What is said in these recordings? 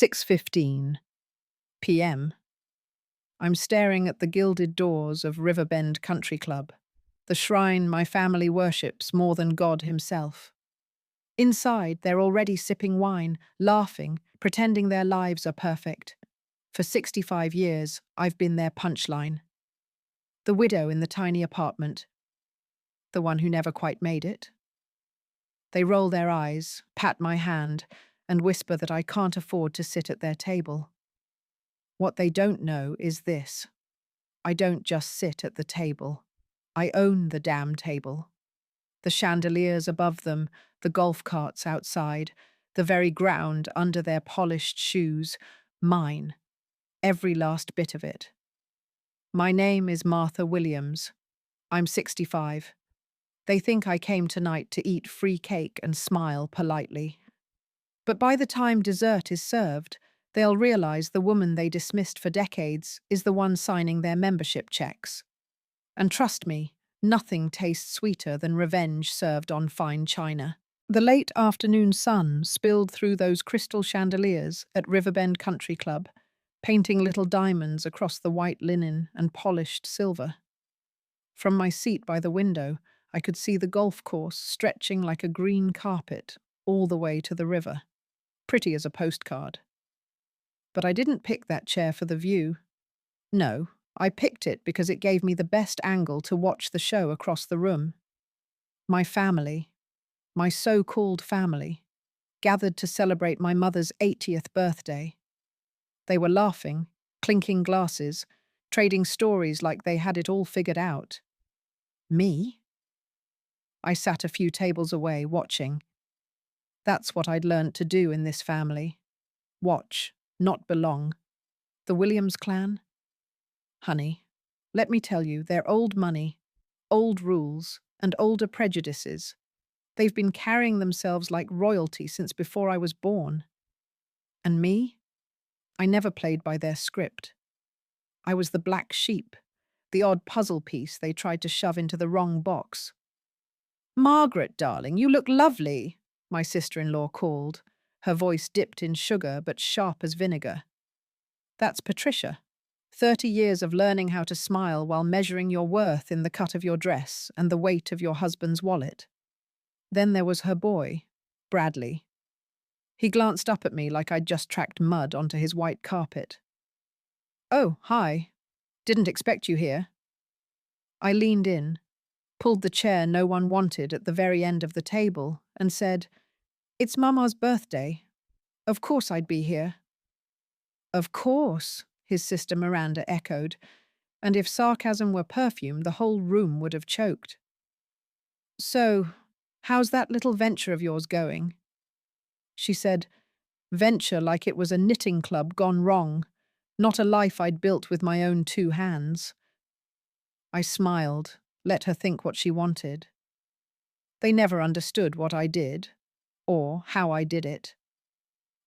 6:15 p.m. I'm staring at the gilded doors of Riverbend Country Club, the shrine my family worships more than God himself. Inside, they're already sipping wine, laughing, pretending their lives are perfect. For 65 years, I've been their punchline. The widow in the tiny apartment, the one who never quite made it. They roll their eyes, pat my hand, and whisper that I can't afford to sit at their table. What they don't know is this. I don't just sit at the table. I own the damn table. The chandeliers above them, the golf carts outside, the very ground under their polished shoes, mine. Every last bit of it. My name is Martha Williams. I'm 65. They think I came tonight to eat free cake and smile politely. But by the time dessert is served, they'll realize the woman they dismissed for decades is the one signing their membership checks. And trust me, nothing tastes sweeter than revenge served on fine china. The late afternoon sun spilled through those crystal chandeliers at Riverbend Country Club, painting little diamonds across the white linen and polished silver. From my seat by the window, I could see the golf course stretching like a green carpet all the way to the river. Pretty as a postcard. But I didn't pick that chair for the view. No, I picked it because it gave me the best angle to watch the show across the room. My family, my so-called family, gathered to celebrate my mother's 80th birthday. They were laughing, clinking glasses, trading stories like they had it all figured out. Me? I sat a few tables away, watching. That's what I'd learnt to do in this family. Watch, not belong. The Williams clan? Honey, let me tell you, they're old money, old rules, and older prejudices. They've been carrying themselves like royalty since before I was born. And me? I never played by their script. I was the black sheep, the odd puzzle piece they tried to shove into the wrong box. "Margaret, darling, you look lovely," my sister-in-law called, her voice dipped in sugar but sharp as vinegar. That's Patricia. 30 years of learning how to smile while measuring your worth in the cut of your dress and the weight of your husband's wallet. Then there was her boy, Bradley. He glanced up at me like I'd just tracked mud onto his white carpet. "Oh, hi. Didn't expect you here." I leaned in, pulled the chair no one wanted at the very end of the table, and said, "It's Mama's birthday. Of course I'd be here." "Of course," his sister Miranda echoed, and if sarcasm were perfume, the whole room would have choked. "So, how's that little venture of yours going?" She said, venture like it was a knitting club gone wrong, not a life I'd built with my own 2 hands. I smiled, let her think what she wanted. They never understood what I did, or how I did it.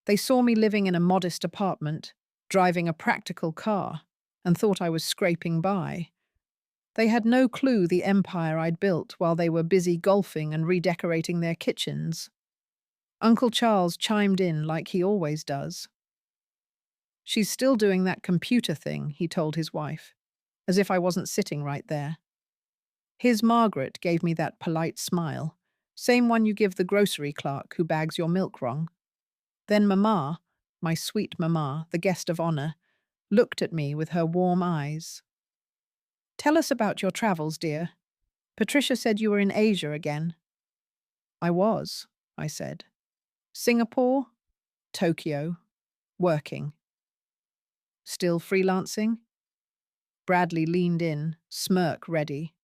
They saw me living in a modest apartment, driving a practical car, and thought I was scraping by. They had no clue the empire I'd built while they were busy golfing and redecorating their kitchens. Uncle Charles chimed in like he always does. "She's still doing that computer thing," he told his wife, as if I wasn't sitting right there. His Margaret gave me that polite smile, same one you give the grocery clerk who bags your milk wrong. Then Mama, my sweet Mama, the guest of honor, looked at me with her warm eyes. "Tell us about your travels, dear. Patricia said you were in Asia again." "I was," I said. "Singapore? Tokyo. Working." "Still freelancing?" Bradley leaned in, smirk ready.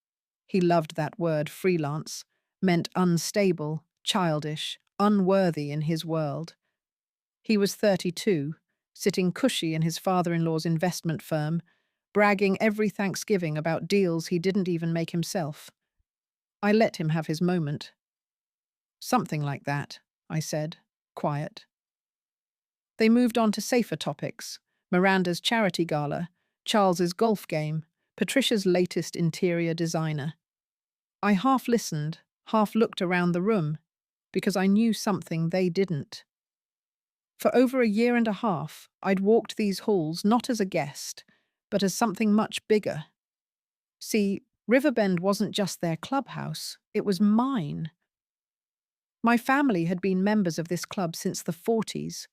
He loved that word, freelance, meant unstable, childish, unworthy in his world. He was 32, sitting cushy in his father-in-law's investment firm, bragging every Thanksgiving about deals he didn't even make himself. I let him have his moment. "Something like that," I said, quiet. They moved on to safer topics: Miranda's charity gala, Charles's golf game, Patricia's latest interior designer. I half listened, half looked around the room, because I knew something they didn't. For over a year and a half, I'd walked these halls not as a guest, but as something much bigger. See, Riverbend wasn't just their clubhouse, it was mine. My family had been members of this club since the 40s,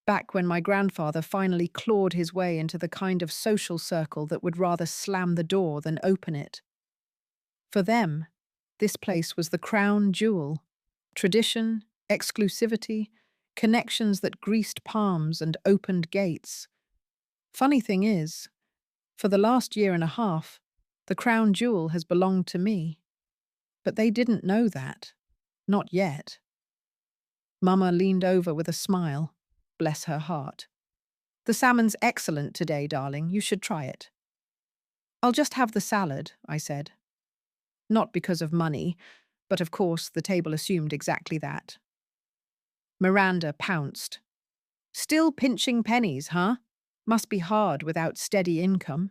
back when my grandfather finally clawed his way into the kind of social circle that would rather slam the door than open it. For them, this place was the crown jewel. Tradition, exclusivity, connections that greased palms and opened gates. Funny thing is, for the last year and a half, the crown jewel has belonged to me. But they didn't know that. Not yet. Mama leaned over with a smile. Bless her heart. The salmon's excellent today, darling. You should try it. I'll just have the salad, I said. Not because of money, but of course the table assumed exactly that. Miranda pounced. Still pinching pennies, huh? Must be hard without steady income.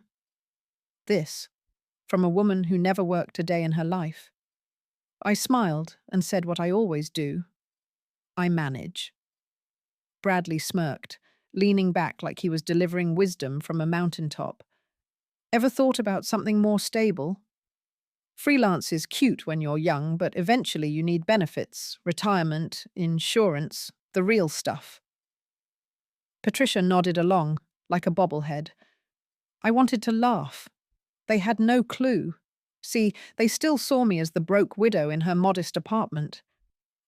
This, from a woman who never worked a day in her life. I smiled and said what I always do. I manage. Bradley smirked, leaning back like he was delivering wisdom from a mountaintop. Ever thought about something more stable? Freelance is cute when you're young, but eventually you need benefits, retirement, insurance, the real stuff. Patricia nodded along, like a bobblehead. I wanted to laugh. They had no clue. See, they still saw me as the broke widow in her modest apartment.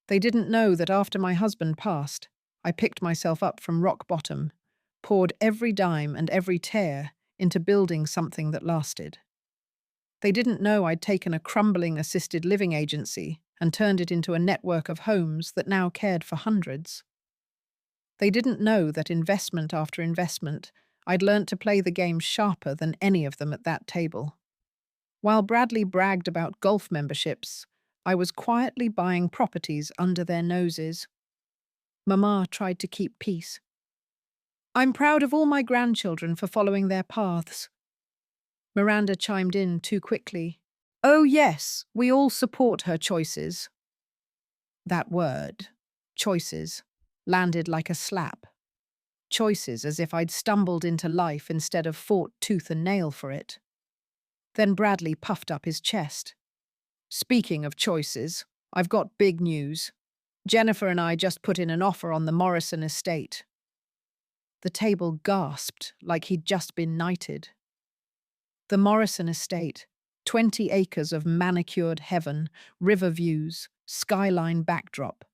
They didn't know that after my husband passed, I picked myself up from rock bottom, poured every dime and every tear into building something that lasted. They didn't know I'd taken a crumbling assisted living agency and turned it into a network of homes that now cared for hundreds. They didn't know that investment after investment, I'd learnt to play the game sharper than any of them at that table. While Bradley bragged about golf memberships, I was quietly buying properties under their noses. Mama tried to keep peace. I'm proud of all my grandchildren for following their paths. Miranda chimed in too quickly. Oh yes, we all support her choices. That word, choices, landed like a slap. Choices as if I'd stumbled into life instead of fought tooth and nail for it. Then Bradley puffed up his chest. Speaking of choices, I've got big news. Jennifer and I just put in an offer on the Morrison estate. The table gasped like he'd just been knighted. The Morrison estate, 20 acres of manicured heaven, river views, skyline backdrop.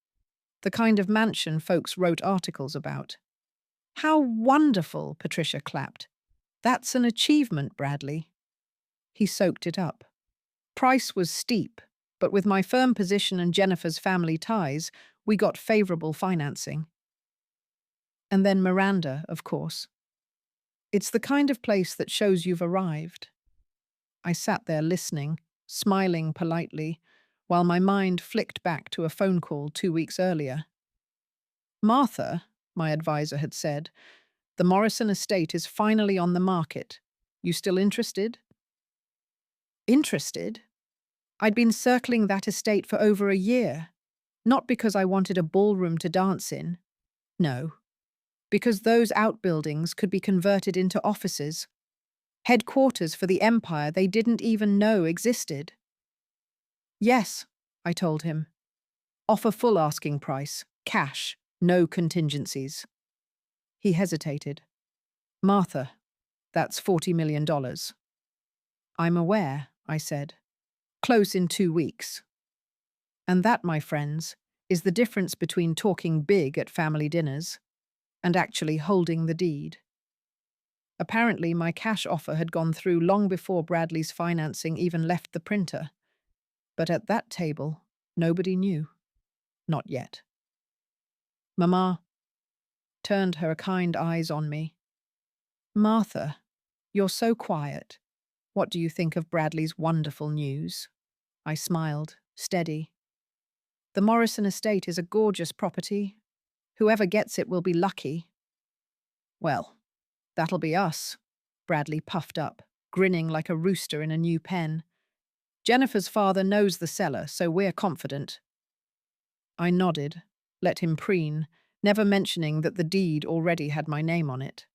The kind of mansion folks wrote articles about. How wonderful, Patricia clapped. That's an achievement, Bradley. He soaked it up. Price was steep, but with my firm position and Jennifer's family ties, we got favorable financing. And then Miranda, of course. It's the kind of place that shows you've arrived. I sat there listening, smiling politely, while my mind flicked back to a phone call 2 weeks earlier. Martha, my advisor had said, the Morrison estate is finally on the market. You still interested? Interested? I'd been circling that estate for over a year, not because I wanted a ballroom to dance in. No, because those outbuildings could be converted into offices, headquarters for the empire they didn't even know existed. Yes, I told him. Offer full asking price, cash, no contingencies. He hesitated. Martha, that's $40 million. I'm aware, I said. Close in 2 weeks. And that, my friends, is the difference between talking big at family dinners and actually holding the deed. Apparently, my cash offer had gone through long before Bradley's financing even left the printer. But at that table, nobody knew. Not yet. Mama turned her kind eyes on me. Martha, you're so quiet. What do you think of Bradley's wonderful news? I smiled, steady. The Morrison estate is a gorgeous property. Whoever gets it will be lucky. Well, that'll be us, Bradley puffed up, grinning like a rooster in a new pen. Jennifer's father knows the seller, so we're confident. I nodded, let him preen, never mentioning that the deed already had my name on it.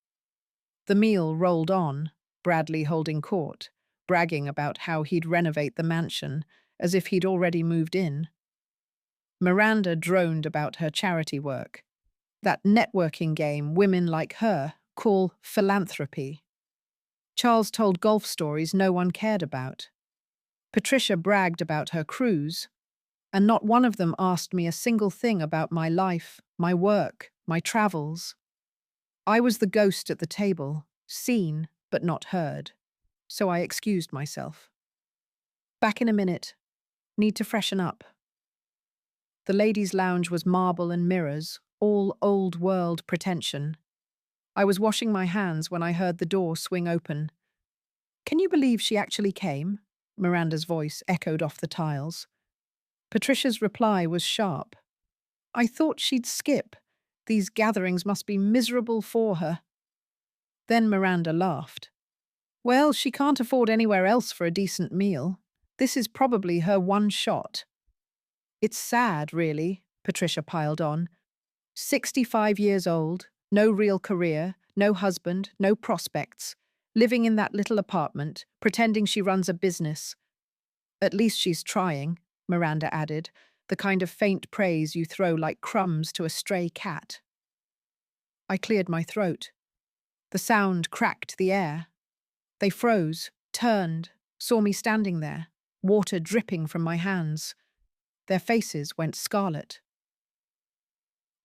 The meal rolled on, Bradley holding court, bragging about how he'd renovate the mansion, as if he'd already moved in. Miranda droned about her charity work, that networking game women like her call philanthropy. Charles told golf stories no one cared about. Patricia bragged about her cruise, and not one of them asked me a single thing about my life, my work, my travels. I was the ghost at the table, seen but not heard, so I excused myself. Back in a minute. Need to freshen up. The ladies' lounge was marble and mirrors, all old-world pretension. I was washing my hands when I heard the door swing open. "Can you believe she actually came?" Miranda's voice echoed off the tiles. Patricia's reply was sharp. "I thought she'd skip. These gatherings must be miserable for her." Then Miranda laughed. "Well, she can't afford anywhere else for a decent meal. This is probably her one shot." "It's sad, really," Patricia piled on. 65 years old, no real career, no husband, no prospects, living in that little apartment, pretending she runs a business. "At least she's trying," Miranda added, the kind of faint praise you throw like crumbs to a stray cat. I cleared my throat. The sound cracked the air. They froze, turned, saw me standing there, water dripping from my hands. Their faces went scarlet.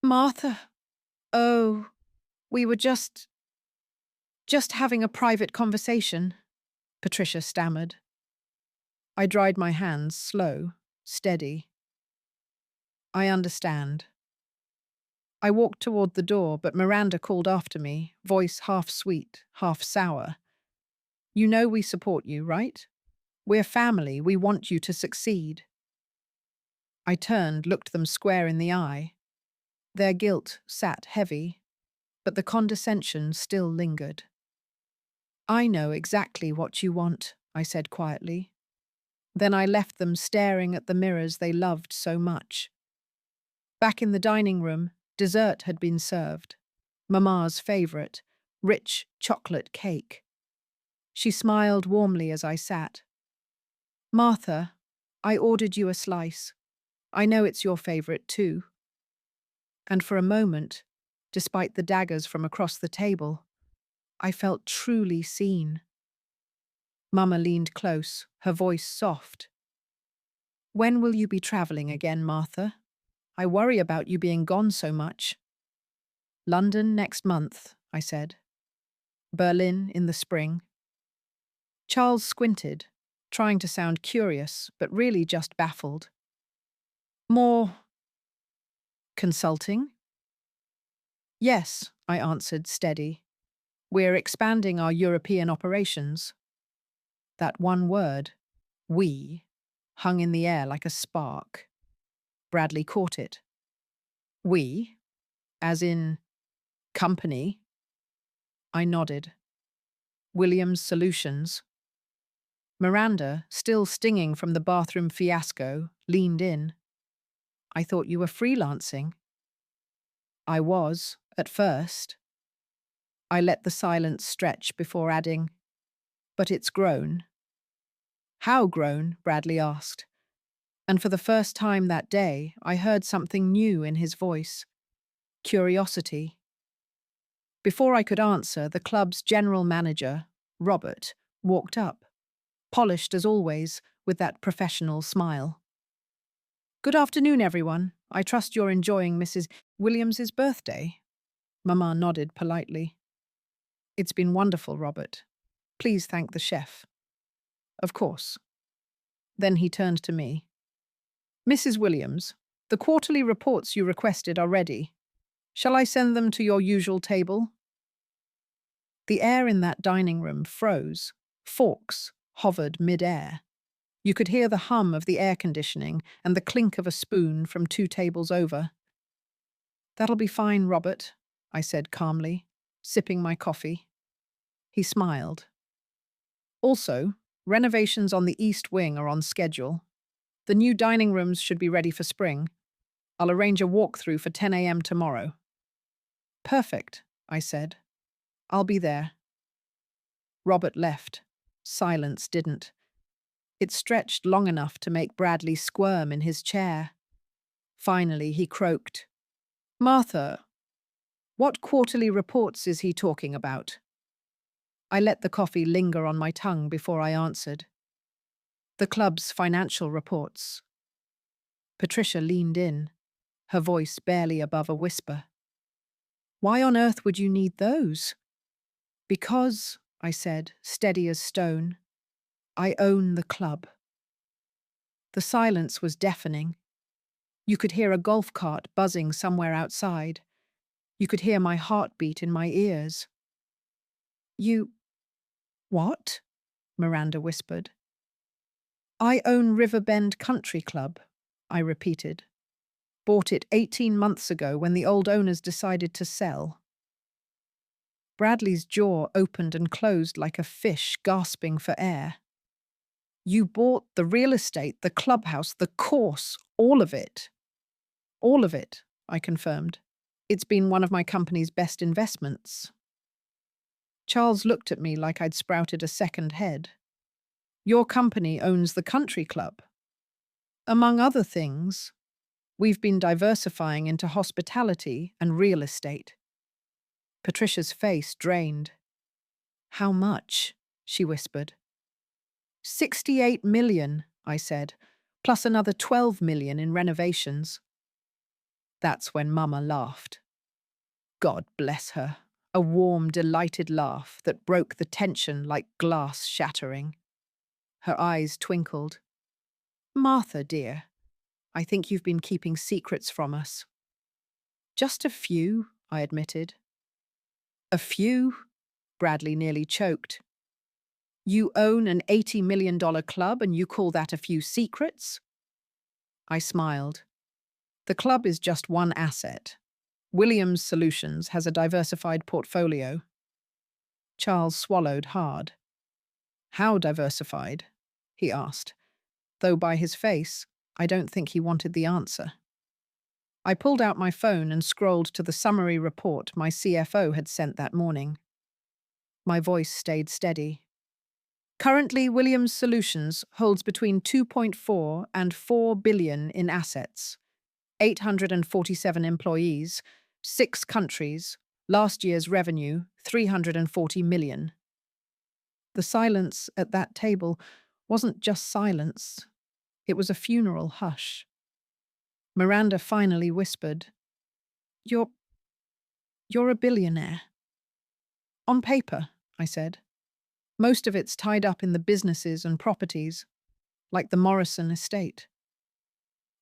"Martha, oh, we were just having a private conversation," Patricia stammered. I dried my hands, slow, steady. "I understand." I walked toward the door, but Miranda called after me, voice half sweet, half sour. "You know we support you, right? We're family, we want you to succeed." I turned, looked them square in the eye. Their guilt sat heavy, but the condescension still lingered. "I know exactly what you want," I said quietly. Then I left them staring at the mirrors they loved so much. Back in the dining room, dessert had been served. Mama's favourite, rich chocolate cake. She smiled warmly as I sat. "Martha, I ordered you a slice. I know it's your favourite too." And for a moment, despite the daggers from across the table, I felt truly seen. Mama leaned close, her voice soft. "When will you be travelling again, Martha? I worry about you being gone so much." "London next month," I said. "Berlin in the spring." Charles squinted, trying to sound curious, but really just baffled. "More consulting?" "Yes," I answered, steady. "We're expanding our European operations." That one word, "we," hung in the air like a spark. Bradley caught it. "We? As in company?" I nodded. "Williams Solutions." Miranda, still stinging from the bathroom fiasco, leaned in. "I thought you were freelancing." "I was, at first." I let the silence stretch before adding, "But it's grown." "How grown?" Bradley asked. And for the first time that day, I heard something new in his voice. Curiosity. Before I could answer, the club's general manager, Robert, walked up, polished as always, with that professional smile. "Good afternoon, everyone. I trust you're enjoying Mrs. Williams's birthday." Mama nodded politely. "It's been wonderful, Robert. Please thank the chef." "Of course." Then he turned to me. "Mrs. Williams, the quarterly reports you requested are ready. Shall I send them to your usual table?" The air in that dining room froze. Forks hovered mid-air. You could hear the hum of the air conditioning and the clink of a spoon from 2 tables over. "That'll be fine, Robert," I said calmly, sipping my coffee. He smiled. "Also, renovations on the East Wing are on schedule. The new dining rooms should be ready for spring. I'll arrange a walkthrough for 10 a.m. tomorrow." Perfect, I said. I'll be there. Robert left. Silence didn't. It stretched long enough to make Bradley squirm in his chair. Finally, he croaked. Martha, what quarterly reports is he talking about? I let the coffee linger on my tongue before I answered. The club's financial reports. Patricia leaned in, her voice barely above a whisper. Why on earth would you need those? Because, I said, steady as stone, I own the club. The silence was deafening. You could hear a golf cart buzzing somewhere outside. You could hear my heartbeat in my ears. You... What? Miranda whispered. I own Riverbend Country Club, I repeated. Bought it 18 months ago when the old owners decided to sell. Bradley's jaw opened and closed like a fish gasping for air. You bought the real estate, the clubhouse, the course, all of it. All of it, I confirmed. It's been one of my company's best investments. Charles looked at me like I'd sprouted a second head. Your company owns the country club. Among other things, we've been diversifying into hospitality and real estate. Patricia's face drained. How much? She whispered. 68 million, I said, plus another 12 million in renovations. That's when Mama laughed. God bless her. A warm, delighted laugh that broke the tension like glass shattering. Her eyes twinkled. Martha, dear, I think you've been keeping secrets from us. Just a few, I admitted. A few? Bradley nearly choked. You own an $80 million club and you call that a few secrets? I smiled. The club is just one asset. Williams Solutions has a diversified portfolio. Charles swallowed hard. How diversified? He asked, though by his face, I don't think he wanted the answer. I pulled out my phone and scrolled to the summary report my CFO had sent that morning. My voice stayed steady. Currently, Williams Solutions holds between 2.4 and 4 billion in assets, 847 employees, 6 countries, last year's revenue, 340 million. The silence at that table wasn't just silence. It was a funeral hush. Miranda finally whispered, You're a billionaire. On paper, I said. Most of it's tied up in the businesses and properties, like the Morrison estate.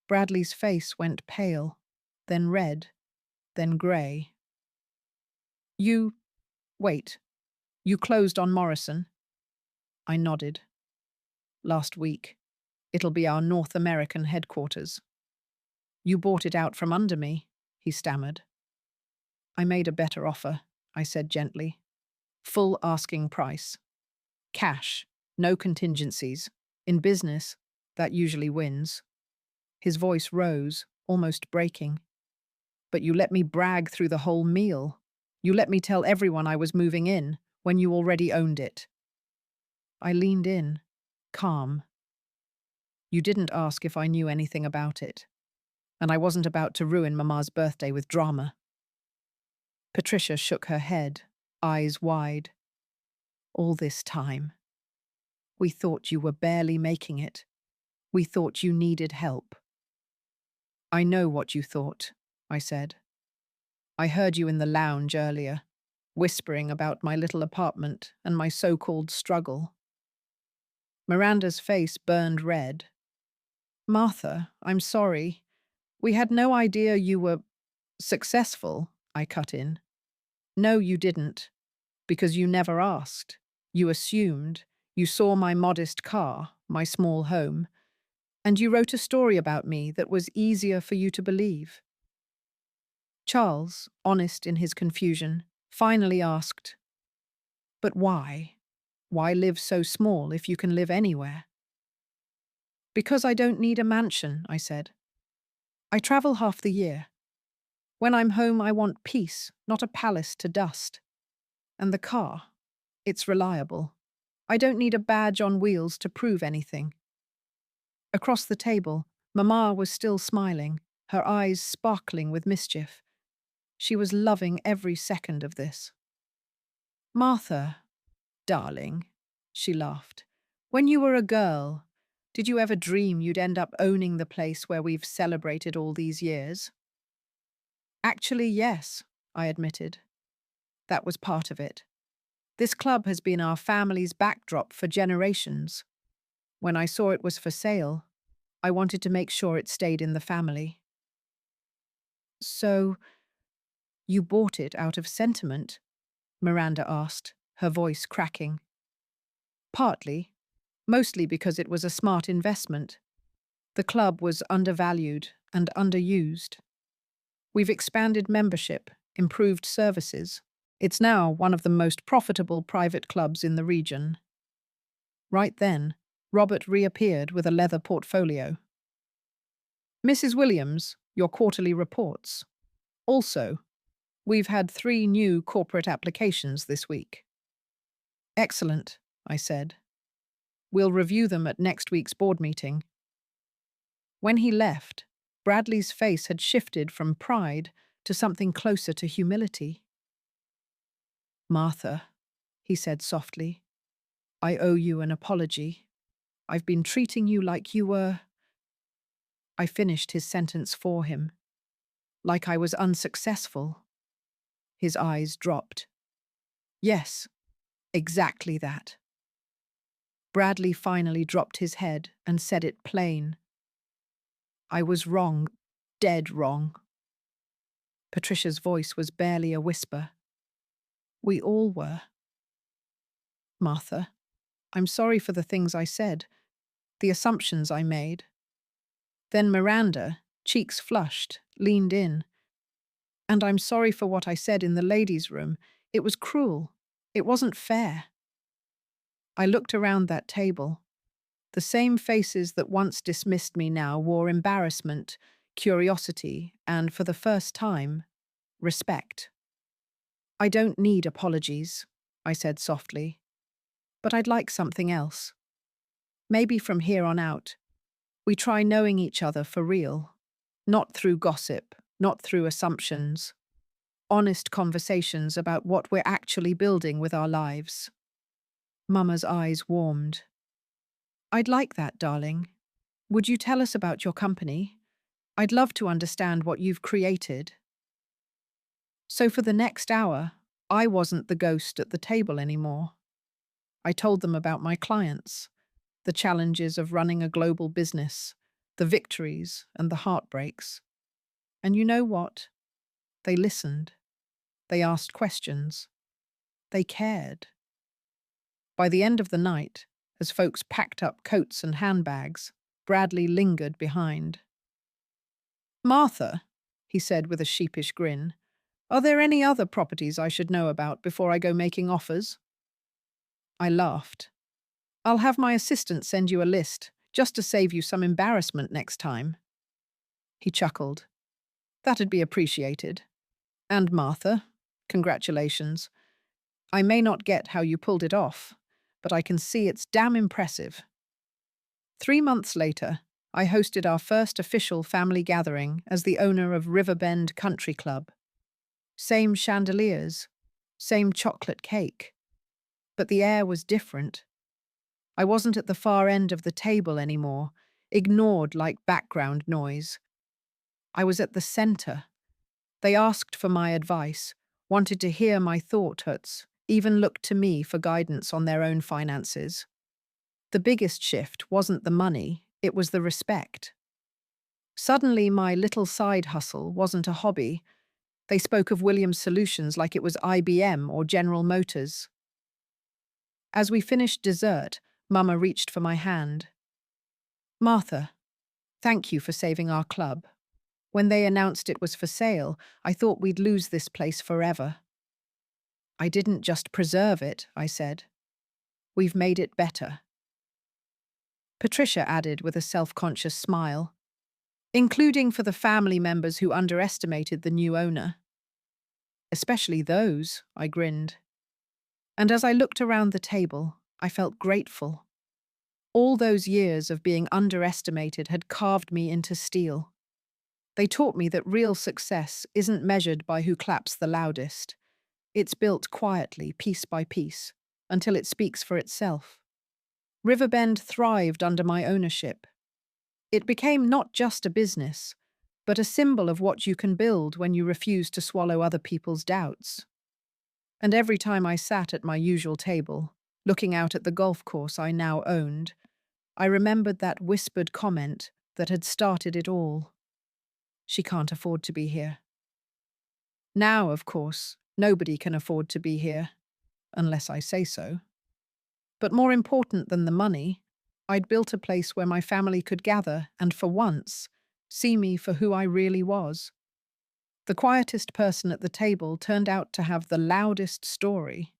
Bradley's face went pale, then red, then grey. Wait, you closed on Morrison? I nodded. Last week. It'll be our North American headquarters. You bought it out from under me, he stammered. I made a better offer, I said gently. Full asking price. Cash, no contingencies. In business, that usually wins. His voice rose, almost breaking. But you let me brag through the whole meal. You let me tell everyone I was moving in, when you already owned it. I leaned in, calm. You didn't ask if I knew anything about it, and I wasn't about to ruin Mama's birthday with drama. Patricia shook her head, eyes wide. All this time. We thought you were barely making it. We thought you needed help. I know what you thought, I said. I heard you in the lounge earlier, whispering about my little apartment and my so-called struggle. Miranda's face burned red. Martha, I'm sorry. We had no idea you were successful, I cut in. No, you didn't, because you never asked. You assumed. You saw my modest car, my small home, and you wrote a story about me that was easier for you to believe. Charles, honest in his confusion, finally asked, But why? Why live so small if you can live anywhere? Because I don't need a mansion, I said. I travel half the year. When I'm home, I want peace, not a palace to dust. And the car, it's reliable. I don't need a badge on wheels to prove anything. Across the table, Mama was still smiling, her eyes sparkling with mischief. She was loving every second of this. Martha, darling, she laughed. When you were a girl, did you ever dream you'd end up owning the place where we've celebrated all these years? Actually, yes, I admitted. That was part of it. This club has been our family's backdrop for generations. When I saw it was for sale, I wanted to make sure it stayed in the family. So, you bought it out of sentiment? Miranda asked, her voice cracking. Partly, mostly because it was a smart investment. The club was undervalued and underused. We've expanded membership, improved services. It's now one of the most profitable private clubs in the region. Right then, Robert reappeared with a leather portfolio. Mrs. Williams, your quarterly reports. Also, we've had 3 new corporate applications this week. Excellent, I said. We'll review them at next week's board meeting. When he left, Bradley's face had shifted from pride to something closer to humility. Martha, he said softly, I owe you an apology. I've been treating you like you were… I finished his sentence for him. Like I was unsuccessful. His eyes dropped. Yes, exactly that. Bradley finally dropped his head and said it plain. I was wrong, dead wrong. Patricia's voice was barely a whisper. We all were. Martha, I'm sorry for the things I said, the assumptions I made. Then Miranda, cheeks flushed, leaned in. And I'm sorry for what I said in the ladies' room. It was cruel. It wasn't fair. I looked around that table. The same faces that once dismissed me now wore embarrassment, curiosity, and, for the first time, respect. I don't need apologies, I said softly. But I'd like something else. Maybe from here on out, we try knowing each other for real. Not through gossip, not through assumptions. Honest conversations about what we're actually building with our lives. Mama's eyes warmed. I'd like that, darling. Would you tell us about your company? I'd love to understand what you've created. So for the next hour, I wasn't the ghost at the table anymore. I told them about my clients, the challenges of running a global business, the victories and the heartbreaks. And you know what? They listened. They asked questions. They cared. By the end of the night, as folks packed up coats and handbags, Bradley lingered behind. Martha, he said with a sheepish grin, are there any other properties I should know about before I go making offers? I laughed. I'll have my assistant send you a list, just to save you some embarrassment next time. He chuckled. That'd be appreciated. And Martha, congratulations. I may not get how you pulled it off, but I can see it's damn impressive. 3 months later, I hosted our first official family gathering as the owner of Riverbend Country Club. Same chandeliers, same chocolate cake. But the air was different. I wasn't at the far end of the table anymore, ignored like background noise. I was at the center. They asked for my advice, wanted to hear my thoughts, even looked to me for guidance on their own finances. The biggest shift wasn't the money, it was the respect. Suddenly, my little side hustle wasn't a hobby. They spoke of Williams Solutions like it was IBM or General Motors. As we finished dessert, Mama reached for my hand. Martha, thank you for saving our club. When they announced it was for sale, I thought we'd lose this place forever. I didn't just preserve it, I said. We've made it better. Patricia added with a self-conscious smile. including for the family members who underestimated the new owner. Especially those, I grinned. And as I looked around the table, I felt grateful. All those years of being underestimated had carved me into steel. They taught me that real success isn't measured by who claps the loudest. It's built quietly, piece by piece, until it speaks for itself. Riverbend thrived under my ownership. It became not just a business, but a symbol of what you can build when you refuse to swallow other people's doubts. And every time I sat at my usual table, looking out at the golf course I now owned, I remembered that whispered comment that had started it all. She can't afford to be here. Now, of course, nobody can afford to be here, unless I say so. But more important than the money, I'd built a place where my family could gather and, for once, see me for who I really was. The quietest person at the table turned out to have the loudest story.